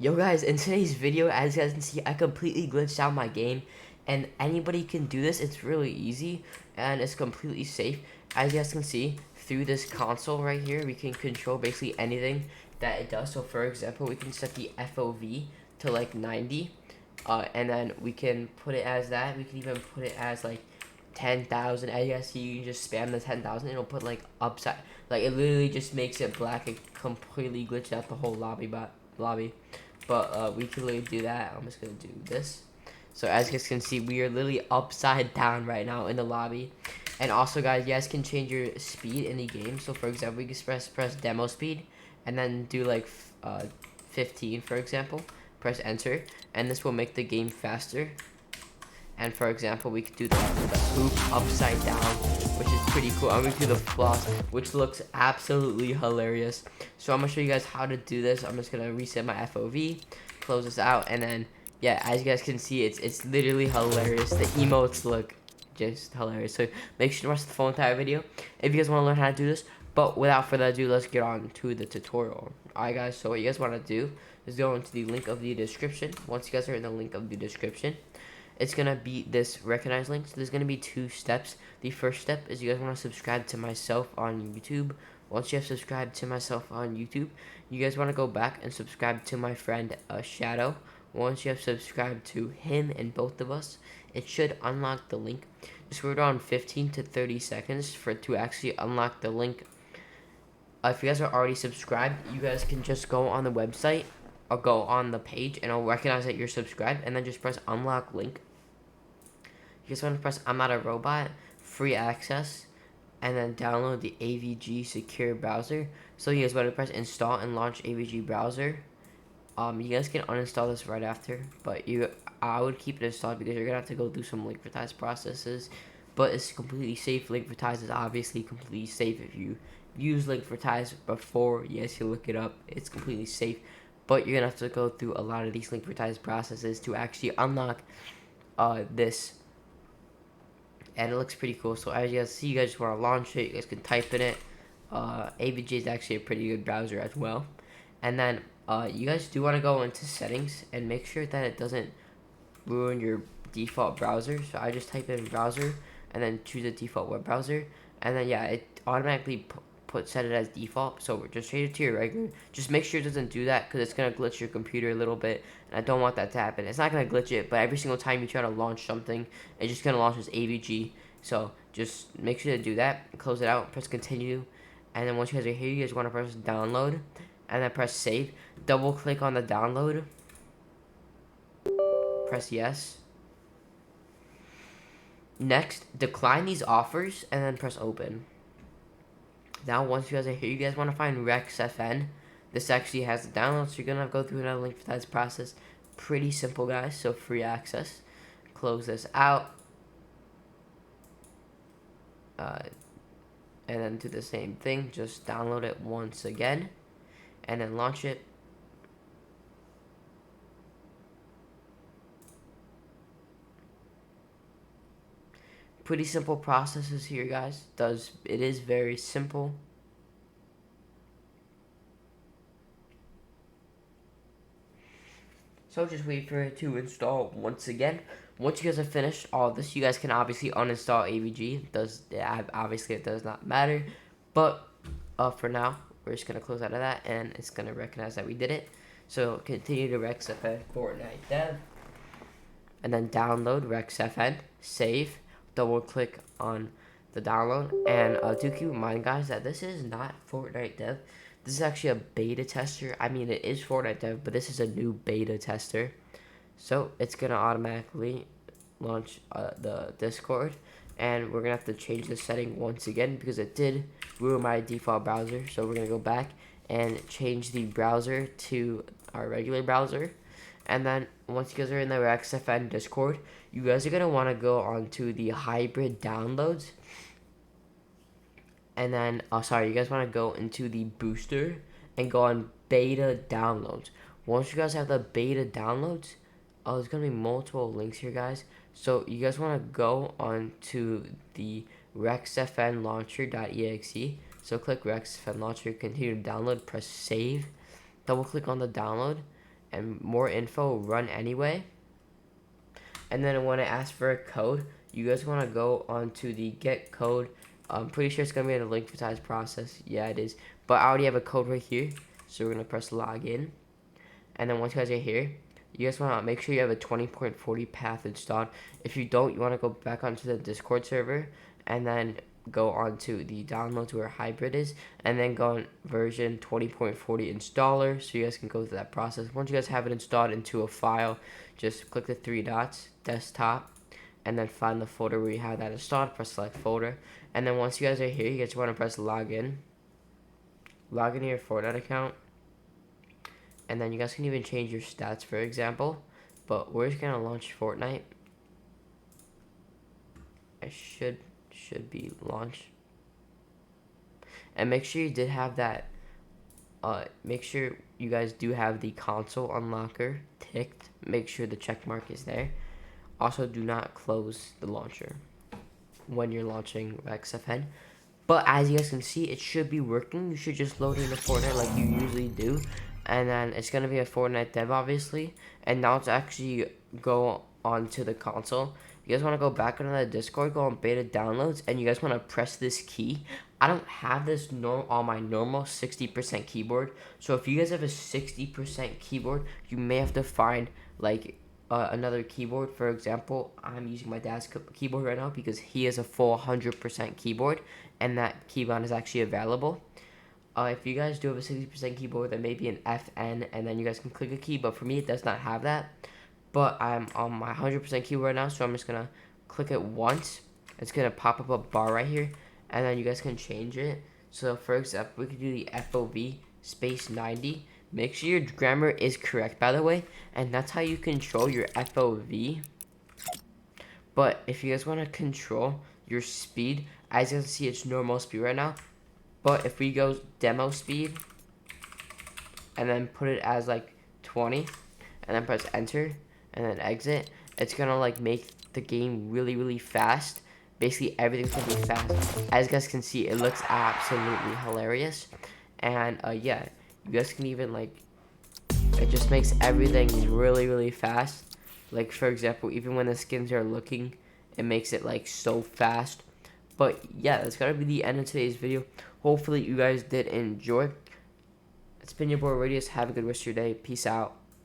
Yo guys, in today's video, as you guys can see, I completely glitched out my game, and anybody can do this. It's really easy, and it's completely safe. As you guys can see, through this console right here, we can control basically anything that it does. So for example, we can set the FOV to like 90, and then we can put it as that. We can even put it as like 10,000. As you guys see, you can just spam the 10,000. It'll put like upside, like it literally just makes it black. It completely glitched out the whole lobby, but we can literally do that. I'm just gonna do this. So as you guys can see, we are literally upside down right now in the lobby. And also, guys, you guys can change your speed in the game. So for example, we can press demo speed, and then do like 15, for example. Press enter, and this will make the game faster. And for example, we could do the hoop upside down, which is pretty cool. I'm gonna do the floss, which looks absolutely hilarious. So I'm gonna show you guys how to do this. I'm just gonna reset my FOV, close this out, and then yeah, as you guys can see, it's literally hilarious. The emotes look just hilarious. So make sure to watch the full entire video if you guys want to learn how to do this. But without further ado, let's get on to the tutorial. Alright guys, so what you guys want to do is go into the link of the description. Once you guys are in the link of the description, it's gonna be this recognize link. So there's gonna be 2 steps. The first step is you guys want to subscribe to myself on YouTube. Once you have subscribed to myself on YouTube, you guys want to go back and subscribe to my friend Shadow. Once you have subscribed to him and both of us, it should unlock the link. Just wait around 15 to 30 seconds for it to actually unlock the link. If you guys are already subscribed, you guys can just go on the website or go on the page, and it'll recognize that you're subscribed, and then just press unlock link. You just want to press I'm not a robot, free access, and then download the AVG secure browser. So you guys want to press install and launch AVG browser. You guys can uninstall this right after, but I would keep it installed because you're gonna have to go through some link-vertise processes. But it's completely safe. Link-vertise is obviously completely safe. If you use link-vertise before, yes, you look it up. It's completely safe, but you're gonna have to go through a lot of these link-vertise processes to actually unlock this. And it looks pretty cool. So as you guys see, you guys just want to launch it. You guys can type in it. AVG is actually a pretty good browser as well. And then you guys do want to go into settings and make sure that it doesn't ruin your default browser. So I just type in browser and then choose a default web browser. And then yeah, it automatically set it as default. So just change it to your regular. Just make sure it doesn't do that because it's going to glitch your computer a little bit. And I don't want that to happen. It's not going to glitch it, but every single time you try to launch something, it's just going to launch as AVG. So just make sure to do that. Close it out. Press continue. And then once you guys are here, you guys want to press download. And then press save. Double click on the download. Press yes. Next, decline these offers and then press open. Now, once you guys are here, you guys want to find RexFN. This actually has the download, so you're going to have to go through another link for that process. Pretty simple, guys, so free access. Close this out. And then do the same thing. Just download it once again. And then launch it. Pretty simple processes here, guys. It is very simple. So just wait for it to install once again. Once you guys have finished all this, you guys can obviously uninstall AVG. Obviously it does not matter, but for now we're just gonna close out of that, and it's gonna recognize that we did it. So continue to RexFN Fortnite Dev, and then download RexFN, save. Double click on the download, and do keep in mind, guys, that this is not Fortnite Dev. This is actually a beta tester. I mean, it is Fortnite Dev, but this is a new beta tester. So it's gonna automatically launch the Discord, and we're gonna have to change the setting once again because it did ruin my default browser. So we're gonna go back and change the browser to our regular browser. And then once you guys are in the RexFN Discord, you guys are going to want to go onto the hybrid downloads. And then, you guys want to go into the booster and go on beta downloads. Once you guys have the beta downloads, there's going to be multiple links here, guys. So you guys want to go on to the rexfnlauncher.exe. So click RexFN Launcher, continue to download, press save. Double click on the download. and more info, run anyway. And then when it asks for a code, you guys want to go onto the get code. I'm pretty sure it's going to be in the link for process. Yeah, it is. But I already have a code right here. So we're going to press login. And then once you guys are here, you guys want to make sure you have a 20.40 path installed. If you don't, you want to go back onto the Discord server and then go onto the downloads where hybrid is, and then go on version 20.40 installer, so you guys can go through that process. Once you guys have it installed into a file, just click the 3 dots, desktop, and then find the folder where you have that installed, press select folder, and then once you guys are here, you guys want to press login to your Fortnite account, and then you guys can even change your stats, for example, but we're just gonna launch Fortnite. I should be launched, and make sure you did have that. Make sure you guys do have the console unlocker ticked. Make sure the check mark is there. Also, do not close the launcher when you're launching XFN. But as you guys can see, it should be working. You should just load into Fortnite like you usually do, and then it's gonna be a Fortnite dev, obviously. And now to actually go onto the console, you guys want to go back into the Discord, go on beta downloads, and you guys want to press this key. I don't have this on my normal 60% keyboard, so if you guys have a 60% keyboard, you may have to find like another keyboard. For example, I'm using my dad's keyboard right now because he has a full 100% keyboard, and that keyboard is actually available. If you guys do have a 60% keyboard, then maybe an FN, and then you guys can click a key, but for me, it does not have that. But I'm on my 100% keyboard right now, so I'm just going to click it once. It's going to pop up a bar right here, and then you guys can change it. So, for example, we could do the FOV space 90. Make sure your grammar is correct, by the way, and that's how you control your FOV. But if you guys want to control your speed, as you can see, it's normal speed right now. But if we go demo speed, and then put it as like 20, and then press enter, and then exit, it's gonna like make the game really fast. Basically everything's gonna be fast. As you guys can see, it looks absolutely hilarious. And yeah, you guys can even like, it just makes everything really fast. Like for example, even when the skins are looking, it makes it like so fast. But yeah, that's gonna be the end of today's video. Hopefully you guys did enjoy. It's been your boy Radius. Have a good rest of your day. Peace out.